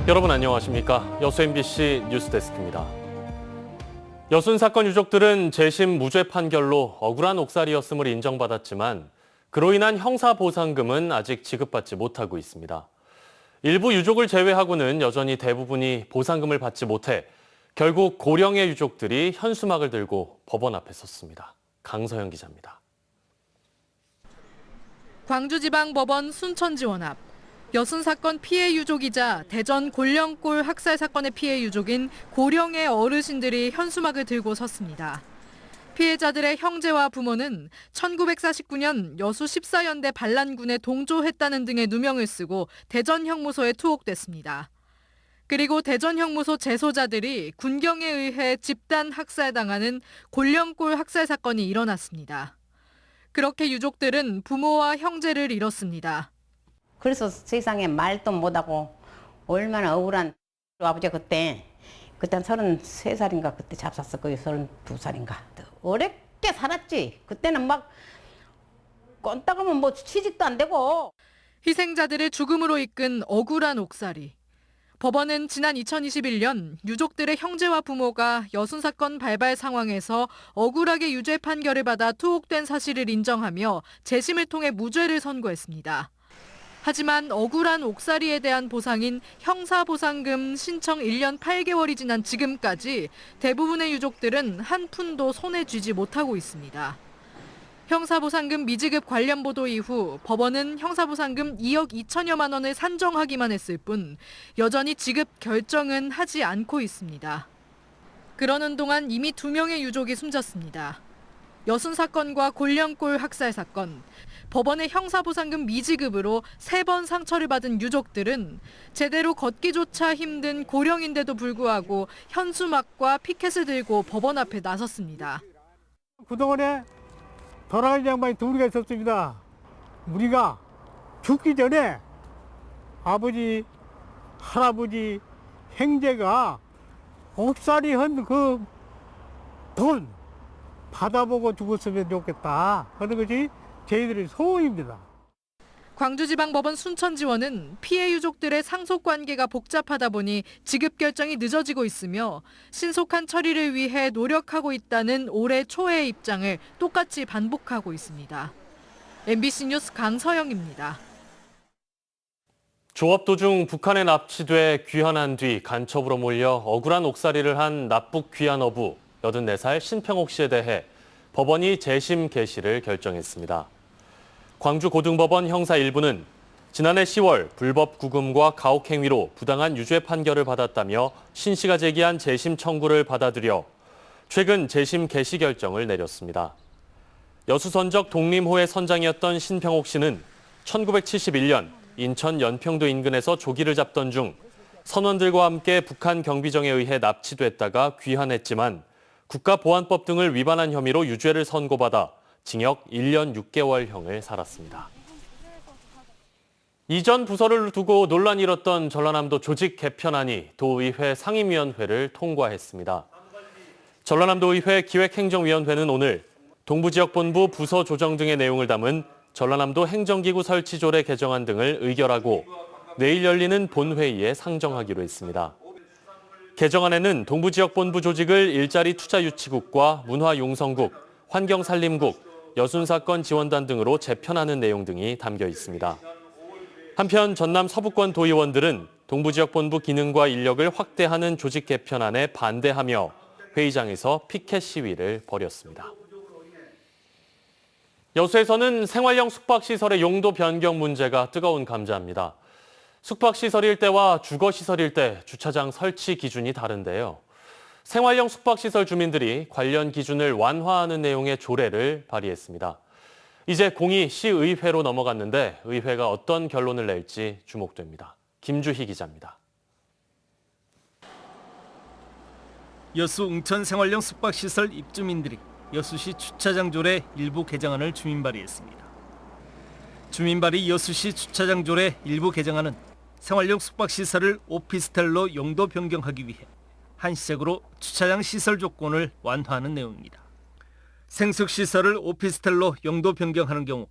여러분 안녕하십니까? 여수 MBC 뉴스데스크입니다. 여순 사건 유족들은 재심 무죄 판결로 억울한 옥살이였음을 인정받았지만 그로 인한 형사보상금은 아직 지급받지 못하고 있습니다. 일부 유족을 제외하고는 여전히 대부분이 보상금을 받지 못해 결국 고령의 유족들이 현수막을 들고 법원 앞에 섰습니다. 강서영 기자입니다. 광주지방법원 순천지원 앞. 여순 사건 피해 유족이자 대전 골령골 학살 사건의 피해 유족인 고령의 어르신들이 현수막을 들고 섰습니다. 피해자들의 형제와 부모는 1949년 여수 14연대 반란군에 동조했다는 등의 누명을 쓰고 대전 형무소에 투옥됐습니다. 그리고 대전 형무소 재소자들이 군경에 의해 집단 학살당하는 골령골 학살 사건이 일어났습니다. 그렇게 유족들은 부모와 형제를 잃었습니다. 그래서 세상에 말도 못하고 얼마나 억울한 아버지가 그때 33살인가 그때 잡았을 거예요. 32살인가. 어렵게 살았지. 그때는 막 꼰따가면 뭐 취직도 안 되고. 희생자들을 죽음으로 이끈 억울한 옥살이. 법원은 지난 2021년 유족들의 형제와 부모가 여순 사건 발발 상황에서 억울하게 유죄 판결을 받아 투옥된 사실을 인정하며 재심을 통해 무죄를 선고했습니다. 하지만 억울한 옥살이에 대한 보상인 형사보상금 신청 1년 8개월이 지난 지금까지 대부분의 유족들은 한 푼도 손에 쥐지 못하고 있습니다. 형사보상금 미지급 관련 보도 이후 법원은 형사보상금 2억 2천여만 원을 산정하기만 했을 뿐 여전히 지급 결정은 하지 않고 있습니다. 그러는 동안 이미 2명의 유족이 숨졌습니다. 여순 사건과 골령골 학살 사건, 법원의 형사보상금 미지급으로 3번 상처를 받은 유족들은 제대로 걷기조차 힘든 고령인데도 불구하고 현수막과 피켓을 들고 법원 앞에 나섰습니다. 그동안에 돌아가신 양반이 둘이가 있었습니다. 우리가 죽기 전에 아버지, 할아버지, 형제가 옥살이 한 그 돈 받아보고 죽었으면 좋겠다 하는 것이 저희들의 소원입니다. 광주지방법원 순천지원은 피해 유족들의 상속관계가 복잡하다 보니 지급 결정이 늦어지고 있으며 신속한 처리를 위해 노력하고 있다는 올해 초의 입장을 똑같이 반복하고 있습니다. MBC 뉴스 강서영입니다. 조업 도중 북한에 납치돼 귀환한 뒤 간첩으로 몰려 억울한 옥살이를 한 납북 귀환 어부 84살 신평옥 씨에 대해 법원이 재심 개시를 결정했습니다. 광주고등법원 형사 1부는 지난해 10월 불법 구금과 가혹 행위로 부당한 유죄 판결을 받았다며 신 씨가 제기한 재심 청구를 받아들여 최근 재심 개시 결정을 내렸습니다. 여수선적 독림호의 선장이었던 신평옥 씨는 1971년 인천 연평도 인근에서 조기를 잡던 중 선원들과 함께 북한 경비정에 의해 납치됐다가 귀환했지만 국가보안법 등을 위반한 혐의로 유죄를 선고받아 징역 1년 6개월형을 살았습니다. 이전 부서를 두고 논란이 일었던 전라남도 조직 개편안이 도의회 상임위원회를 통과했습니다. 전라남도의회 기획행정위원회는 오늘 동부지역본부 부서 조정 등의 내용을 담은 전라남도 행정기구 설치 조례 개정안 등을 의결하고 내일 열리는 본회의에 상정하기로 했습니다. 개정안에는 동부지역본부 조직을 일자리 투자유치국과 문화용성국, 환경산림국, 여순사건 지원단 등으로 재편하는 내용 등이 담겨 있습니다. 한편 전남 서부권 도의원들은 동부지역본부 기능과 인력을 확대하는 조직 개편안에 반대하며 회의장에서 피켓 시위를 벌였습니다. 여수에서는 생활형 숙박시설의 용도 변경 문제가 뜨거운 감자입니다. 숙박시설일 때와 주거시설일 때 주차장 설치 기준이 다른데요. 생활형 숙박시설 주민들이 관련 기준을 완화하는 내용의 조례를 발의했습니다. 이제 공이 시의회로 넘어갔는데 의회가 어떤 결론을 낼지 주목됩니다. 김주희 기자입니다. 여수 웅천 생활형 숙박시설 입주민들이 여수시 주차장 조례 일부 개정안을 주민 발의했습니다. 주민 발의 여수시 주차장 조례 일부 개정안은 생활용 숙박시설을 오피스텔로 용도 변경하기 위해 한시적으로 주차장 시설 조건을 완화하는 내용입니다. 생숙시설을 오피스텔로 용도 변경하는 경우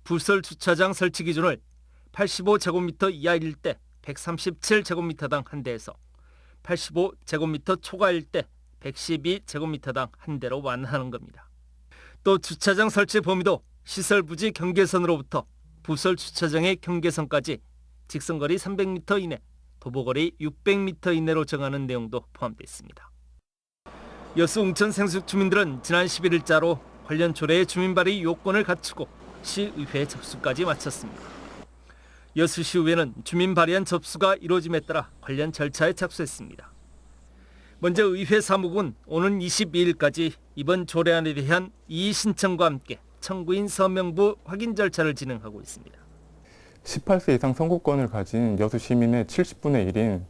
부설 주차장 설치 기준을 85제곱미터 이하일 때 137제곱미터당 한 대에서 85제곱미터 초과일 때 112제곱미터당 한 대로 완화하는 겁니다. 또 주차장 설치 범위도 시설 부지 경계선으로부터 부설 주차장의 경계선까지 직선거리 300m 이내, 도보거리 600m 이내로 정하는 내용도 포함되어 있습니다. 여수 웅천 생숙 주민들은 지난 11일자로 관련 조례의 주민 발의 요건을 갖추고 시의회 접수까지 마쳤습니다. 여수시의회는 주민 발의안 접수가 이루어짐에 따라 관련 절차에 착수했습니다. 먼저 의회 사무국은 오는 22일까지 이번 조례안에 대한 이의 신청과 함께 청구인 서명부 확인 절차를 진행하고 있습니다. 18세 이상 선고권을 가진 여수 시민의 70분의 1인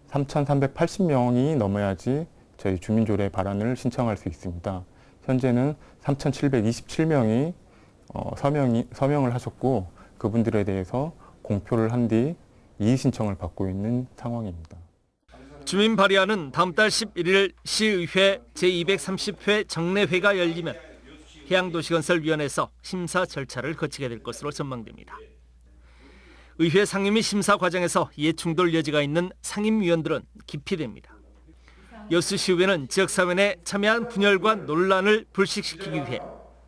3,380명이 넘어야지 저희 주민조례 발안을 신청할 수 있습니다. 현재는 3,727명이 서명을 하셨고 그분들에 대해서 공표를 한 뒤 이의 신청을 받고 있는 상황입니다. 주민 발의안은 다음 달 11일 시의회 제230회 정례회가 열리면 해양도시건설위원회에서 심사 절차를 거치게 될 것으로 전망됩니다. 의회 상임위 심사 과정에서 이해충돌 여지가 있는 상임위원들은 기피됩니다. 여수시의회는 지역사회 내 참여한 분열과 논란을 불식시키기 위해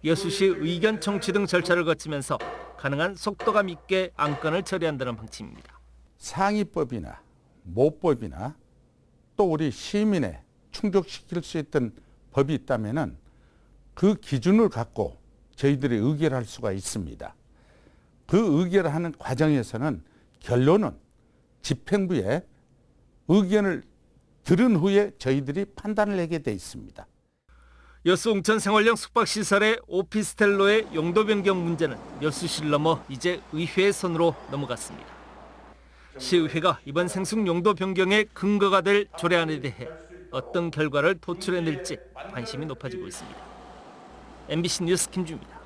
여수시 의견 청취 등 절차를 거치면서 가능한 속도감 있게 안건을 처리한다는 방침입니다. 상위법이나 모법이나 또 우리 시민에 충족시킬 수 있던 법이 있다면 그 기준을 갖고 저희들이 의결할 수가 있습니다. 그 의결을 하는 과정에서는 결론은 집행부에 의견을 들은 후에 저희들이 판단을 하게 돼 있습니다. 여수 웅천 생활형 숙박시설의 오피스텔로의 용도 변경 문제는 여수시를 넘어 이제 의회의 손으로 넘어갔습니다. 시의회가 이번 생숙 용도 변경의 근거가 될 조례안에 대해 어떤 결과를 도출해낼지 관심이 높아지고 있습니다. MBC 뉴스 김주입니다.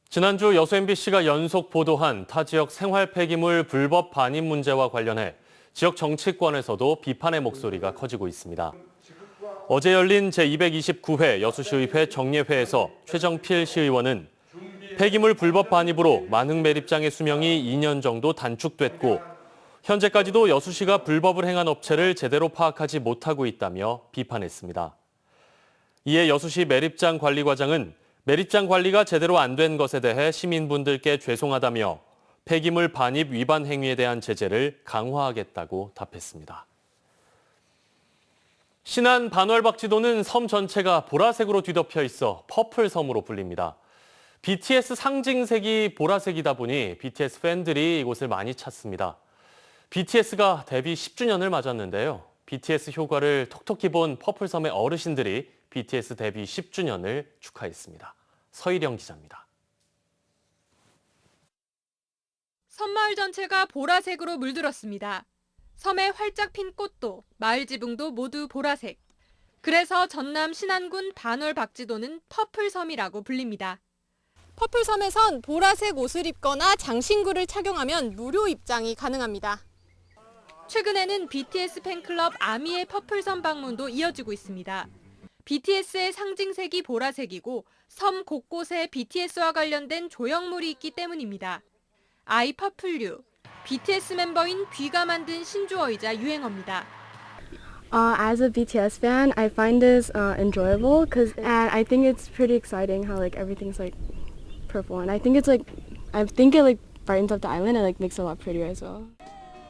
지난주 여수 MBC가 연속 보도한 타 지역 생활 폐기물 불법 반입 문제와 관련해 지역 정치권에서도 비판의 목소리가 커지고 있습니다. 어제 열린 제229회 여수시의회 정례회에서 최정필 시의원은 폐기물 불법 반입으로 만흥 매립장의 수명이 2년 정도 단축됐고 현재까지도 여수시가 불법을 행한 업체를 제대로 파악하지 못하고 있다며 비판했습니다. 이에 여수시 매립장 관리과장은 매립장 관리가 제대로 안 된 것에 대해 시민분들께 죄송하다며 폐기물 반입 위반 행위에 대한 제재를 강화하겠다고 답했습니다. 신안 반월박지도는 섬 전체가 보라색으로 뒤덮여 있어 퍼플섬으로 불립니다. BTS 상징색이 보라색이다 보니 BTS 팬들이 이곳을 많이 찾습니다. BTS가 데뷔 10주년을 맞았는데요. BTS 효과를 톡톡히 본 퍼플섬의 어르신들이 BTS 데뷔 10주년을 축하했습니다. 서희령 기자입니다. 섬마을 전체가 보라색으로 물들었습니다. 섬에 활짝 핀 꽃도 마을 지붕도 모두 보라색. 그래서 전남 신안군 반월박지도는 퍼플섬이라고 불립니다. 퍼플섬에선 보라색 옷을 입거나 장신구를 착용하면 무료 입장이 가능합니다. 최근에는 BTS 팬클럽 아미의 퍼플섬 방문도 이어지고 있습니다. BTS의 상징색이 보라색이고 섬 곳곳에 BTS와 관련된 조형물이 있기 때문입니다. 아이퍼플류, BTS 멤버인 뷔가 만든 신조어이자 유행어입니다. As a BTS fan, I find this enjoyable and I think it's pretty exciting how everything's purple and I think it brightens up the island and makes it a lot prettier as well.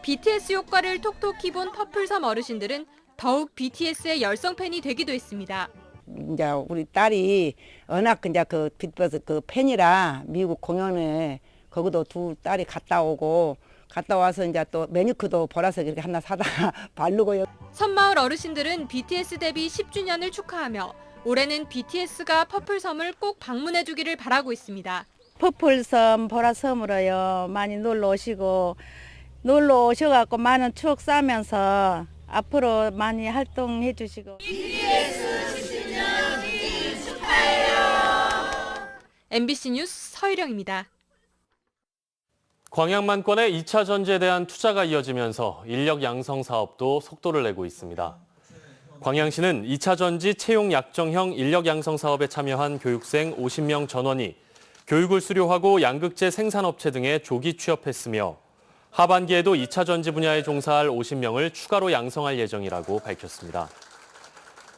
BTS 효과를 톡톡히 본 퍼플섬 어르신들은 더욱 BTS의 열성 팬이 되기도 했습니다. 이제 우리 딸이 워낙 이제 그 BTS 그 팬이라 미국 공연에 거기도 두 딸이 갔다 와서 이제 또 매니큐도 보라색 이렇게 하나 사다가 바르고요. 섬마을 어르신들은 BTS 데뷔 10주년을 축하하며 올해는 BTS가 퍼플섬을 꼭 방문해 주기를 바라고 있습니다. 퍼플섬, 보라섬으로요. 많이 놀러 오셔갖고 많은 추억 쌓으면서 앞으로 많이 활동해 주시고. MBC 뉴스 서희령입니다. 광양만권의 2차 전지에 대한 투자가 이어지면서 인력 양성 사업도 속도를 내고 있습니다. 광양시는 2차 전지 채용 약정형 인력 양성 사업에 참여한 교육생 50명 전원이 교육을 수료하고 양극재 생산업체 등에 조기 취업했으며 하반기에도 2차 전지 분야에 종사할 50명을 추가로 양성할 예정이라고 밝혔습니다.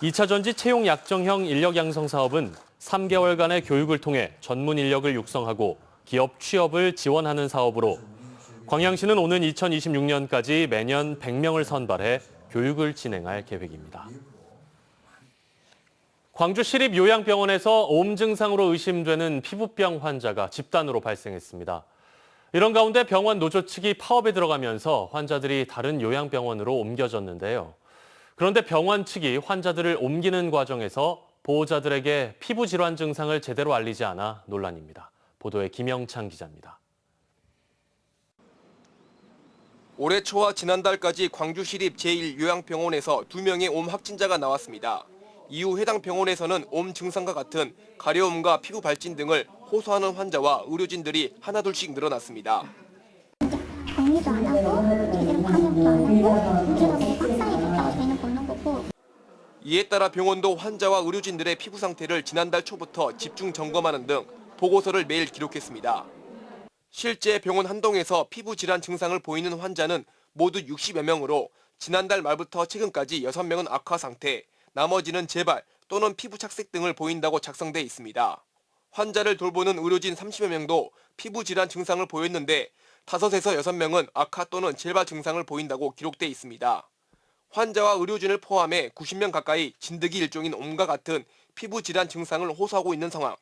2차 전지 채용 약정형 인력 양성 사업은 3개월간의 교육을 통해 전문 인력을 육성하고 기업 취업을 지원하는 사업으로 광양시는 오는 2026년까지 매년 100명을 선발해 교육을 진행할 계획입니다. 광주 시립요양병원에서 옴 증상으로 의심되는 피부병 환자가 집단으로 발생했습니다. 이런 가운데 병원 노조 측이 파업에 들어가면서 환자들이 다른 요양병원으로 옮겨졌는데요. 그런데 병원 측이 환자들을 옮기는 과정에서 보호자들에게 피부 질환 증상을 제대로 알리지 않아 논란입니다. 보도에 김영찬 기자입니다. 올해 초와 지난달까지 광주시립 제1요양병원에서 2명의 옴 확진자가 나왔습니다. 이후 해당 병원에서는 옴 증상과 같은 가려움과 피부 발진 등을 호소하는 환자와 의료진들이 하나둘씩 늘어났습니다. 격리도 안 하고 제대로 감염도 안 하고 문제가 계속 확산이 됐다고 저희는 보는 거고. 이에 따라 병원도 환자와 의료진들의 피부 상태를 지난달 초부터 집중 점검하는 등 보고서를 매일 기록했습니다. 실제 병원 한 동에서 피부 질환 증상을 보이는 환자는 모두 60여 명으로 지난달 말부터 최근까지 6명은 악화 상태, 나머지는 재발 또는 피부 착색 등을 보인다고 작성돼 있습니다. 환자를 돌보는 의료진 30여 명도 피부 질환 증상을 보였는데 5에서 6명은 악화 또는 재발 증상을 보인다고 기록돼 있습니다. 환자와 의료진을 포함해 90명 가까이 진드기 일종인 옴과 같은 피부 질환 증상을 호소하고 있는 상황.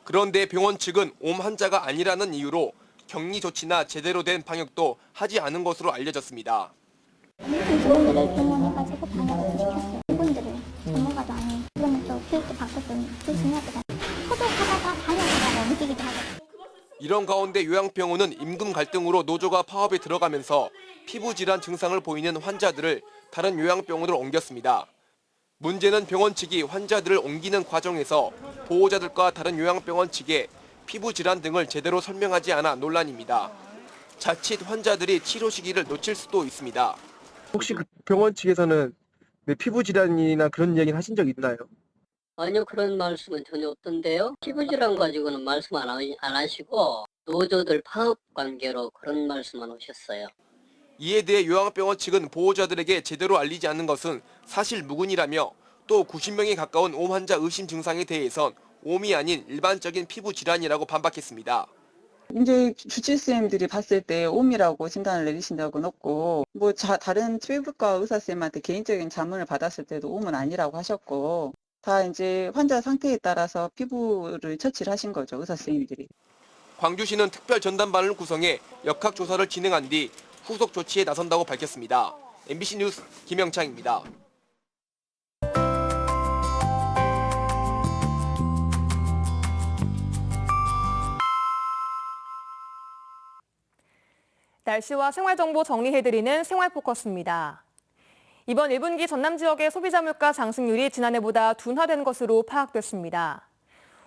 그런데 병원 측은 옴 환자가 아니라는 이유로 격리 조치나 제대로 된 방역도 하지 않은 것으로 알려졌습니다. 직원들을 동원해가지고 방역을 시켰어요. 직원들을 전문가도 아닌 그거는 또 교육도 받고 좀 중요할 것 같아요. 소독하다가 방역하다가 움직이기도 하고. 이런 가운데 요양병원은 임금 갈등으로 노조가 파업에 들어가면서 피부 질환 증상을 보이는 환자들을 다른 요양병원으로 옮겼습니다. 문제는 병원 측이 환자들을 옮기는 과정에서 보호자들과 다른 요양병원 측에 피부 질환 등을 제대로 설명하지 않아 논란입니다. 자칫 환자들이 치료 시기를 놓칠 수도 있습니다. 혹시 그 병원 측에서는 피부 질환이나 그런 얘기는 하신 적 있나요? 아니요, 그런 말씀은 전혀 없던데요. 피부 질환 가지고는 말씀 안 하시고 노조들 파업 관계로 그런 말씀만 하셨어요. 이에 대해 요양병원 측은 보호자들에게 제대로 알리지 않는 것은 사실 무근이라며 또 90명에 가까운 옴 환자 의심 증상에 대해선 옴이 아닌 일반적인 피부 질환이라고 반박했습니다. 이제 주치의쌤들이 봤을 때 옴이라고 진단을 내리신다고는 없고 다른 피부과 의사쌤한테 개인적인 자문을 받았을 때도 옴은 아니라고 하셨고 다 이제 환자 상태에 따라서 피부를 처치를 하신 거죠, 의사쌤들이. 광주시는 특별 전담반을 구성해 역학조사를 진행한 뒤 후속 조치에 나선다고 밝혔습니다. MBC 뉴스 김영창입니다. 날씨와 생활정보 정리해드리는 생활포커스입니다. 이번 1분기 전남 지역의 소비자 물가 상승률이 지난해보다 둔화된 것으로 파악됐습니다.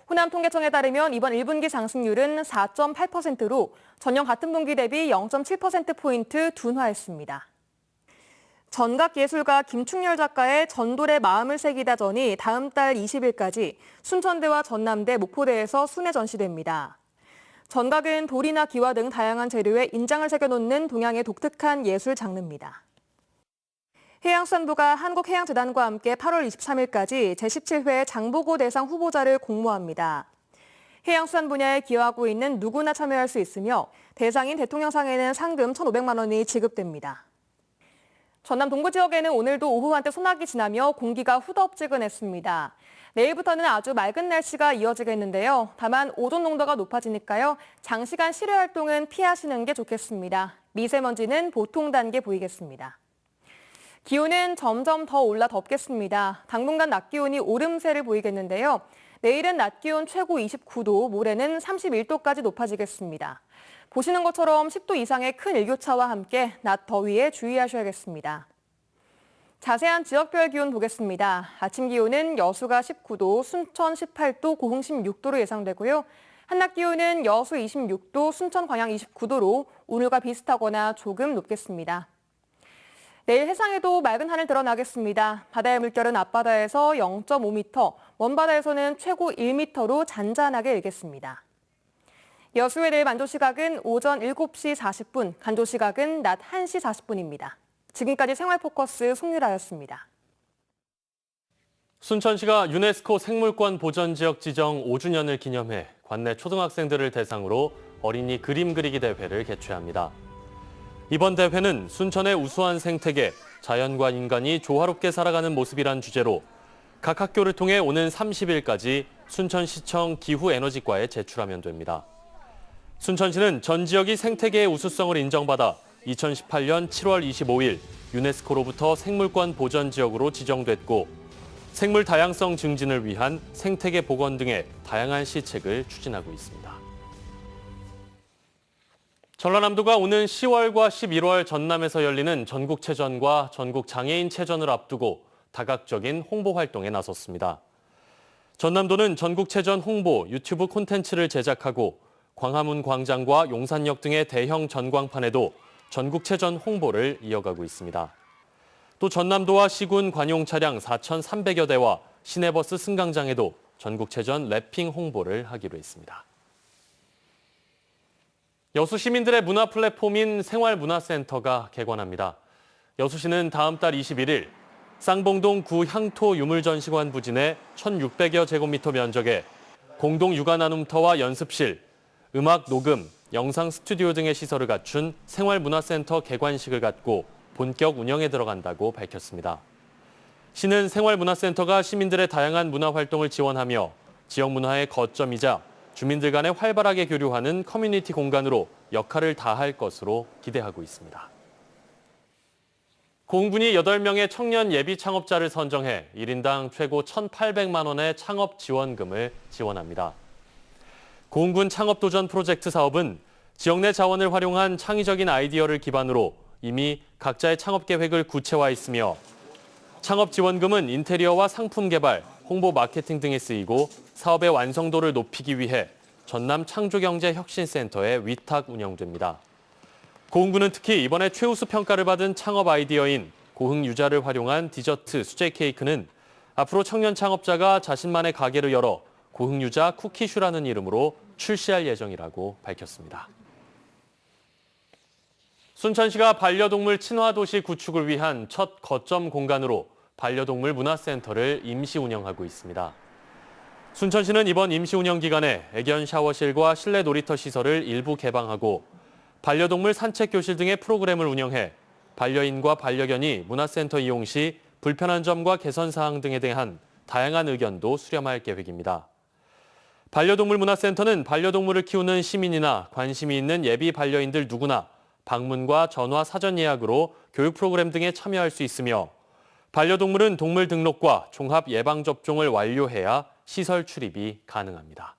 호남통계청에 따르면 이번 1분기 상승률은 4.8%로 전년 같은 분기 대비 0.7%포인트 둔화했습니다. 전각예술가 김충렬 작가의 전돌의 마음을 새기다전이 다음 달 20일까지 순천대와 전남대, 목포대에서 순회 전시됩니다. 전각은 돌이나 기와 등 다양한 재료에 인장을 새겨놓는 동양의 독특한 예술 장르입니다. 해양수산부가 한국해양재단과 함께 8월 23일까지 제17회 장보고 대상 후보자를 공모합니다. 해양수산 분야에 기여하고 있는 누구나 참여할 수 있으며 대상인 대통령상에는 상금 1,500만 원이 지급됩니다. 전남 동부 지역에는 오늘도 오후 한때 소나기 지나며 공기가 후덥지근했습니다. 내일부터는 아주 맑은 날씨가 이어지겠는데요. 다만 오존 농도가 높아지니까요. 장시간 실외 활동은 피하시는 게 좋겠습니다. 미세먼지는 보통 단계 보이겠습니다. 기온은 점점 더 올라 덥겠습니다. 당분간 낮 기온이 오름세를 보이겠는데요. 내일은 낮 기온 최고 29도, 모레는 31도까지 높아지겠습니다. 보시는 것처럼 10도 이상의 큰 일교차와 함께 낮 더위에 주의하셔야겠습니다. 자세한 지역별 기온 보겠습니다. 아침 기온은 여수가 19도, 순천 18도, 고흥 16도로 예상되고요. 한낮 기온은 여수 26도, 순천 광양 29도로 오늘과 비슷하거나 조금 높겠습니다. 내일 해상에도 맑은 하늘 드러나겠습니다. 바다의 물결은 앞바다에서 0.5m, 먼바다에서는 최고 1m로 잔잔하게 일겠습니다. 여수의 내일 만조 시각은 오전 7시 40분, 간조 시각은 낮 1시 40분입니다. 지금까지 생활포커스 송유라였습니다. 순천시가 유네스코 생물권 보전지역 지정 5주년을 기념해 관내 초등학생들을 대상으로 어린이 그림 그리기 대회를 개최합니다. 이번 대회는 순천의 우수한 생태계, 자연과 인간이 조화롭게 살아가는 모습이란 주제로 각 학교를 통해 오는 30일까지 순천시청 기후에너지과에 제출하면 됩니다. 순천시는 전 지역이 생태계의 우수성을 인정받아 2018년 7월 25일 유네스코로부터 생물권 보전지역으로 지정됐고 생물 다양성 증진을 위한 생태계 복원 등의 다양한 시책을 추진하고 있습니다. 전라남도가 오는 10월과 11월 전남에서 열리는 전국체전과 전국장애인체전을 앞두고 다각적인 홍보 활동에 나섰습니다. 전남도는 전국체전 홍보 유튜브 콘텐츠를 제작하고 광화문 광장과 용산역 등의 대형 전광판에도 전국체전 홍보를 이어가고 있습니다. 또 전남도와 시군 관용 차량 4,300여 대와 시내버스 승강장에도 전국체전 랩핑 홍보를 하기로 했습니다. 여수 시민들의 문화 플랫폼인 생활문화센터가 개관합니다. 여수시는 다음 달 21일 쌍봉동 구 향토 유물전시관 부진의 1,600여 제곱미터 면적에 공동 육아 나눔터와 연습실, 음악 녹음, 영상 스튜디오 등의 시설을 갖춘 생활문화센터 개관식을 갖고 본격 운영에 들어간다고 밝혔습니다. 시는 생활문화센터가 시민들의 다양한 문화 활동을 지원하며 지역 문화의 거점이자 주민들 간에 활발하게 교류하는 커뮤니티 공간으로 역할을 다할 것으로 기대하고 있습니다. 공군이 8명의 청년 예비 창업자를 선정해 1인당 최고 1,800만 원의 창업 지원금을 지원합니다. 공군 창업도전 프로젝트 사업은 지역 내 자원을 활용한 창의적인 아이디어를 기반으로 이미 각자의 창업 계획을 구체화했으며 창업 지원금은 인테리어와 상품 개발, 홍보 마케팅 등에 쓰이고 사업의 완성도를 높이기 위해 전남 창조경제혁신센터에 위탁 운영됩니다. 공군은 특히 이번에 최우수 평가를 받은 창업 아이디어인 고흥 유자를 활용한 디저트 수제 케이크는 앞으로 청년 창업자가 자신만의 가게를 열어 고흥 유자 쿠키슈라는 이름으로 출시할 예정이라고 밝혔습니다. 순천시가 반려동물 친화도시 구축을 위한 첫 거점 공간으로 반려동물 문화센터를 임시 운영하고 있습니다. 순천시는 이번 임시 운영 기간에 애견 샤워실과 실내 놀이터 시설을 일부 개방하고 반려동물 산책 교실 등의 프로그램을 운영해 반려인과 반려견이 문화센터 이용 시 불편한 점과 개선 사항 등에 대한 다양한 의견도 수렴할 계획입니다. 반려동물 문화센터는 반려동물을 키우는 시민이나 관심이 있는 예비 반려인들 누구나 방문과 전화 사전 예약으로 교육 프로그램 등에 참여할 수 있으며 반려동물은 동물 등록과 종합 예방접종을 완료해야 시설 출입이 가능합니다.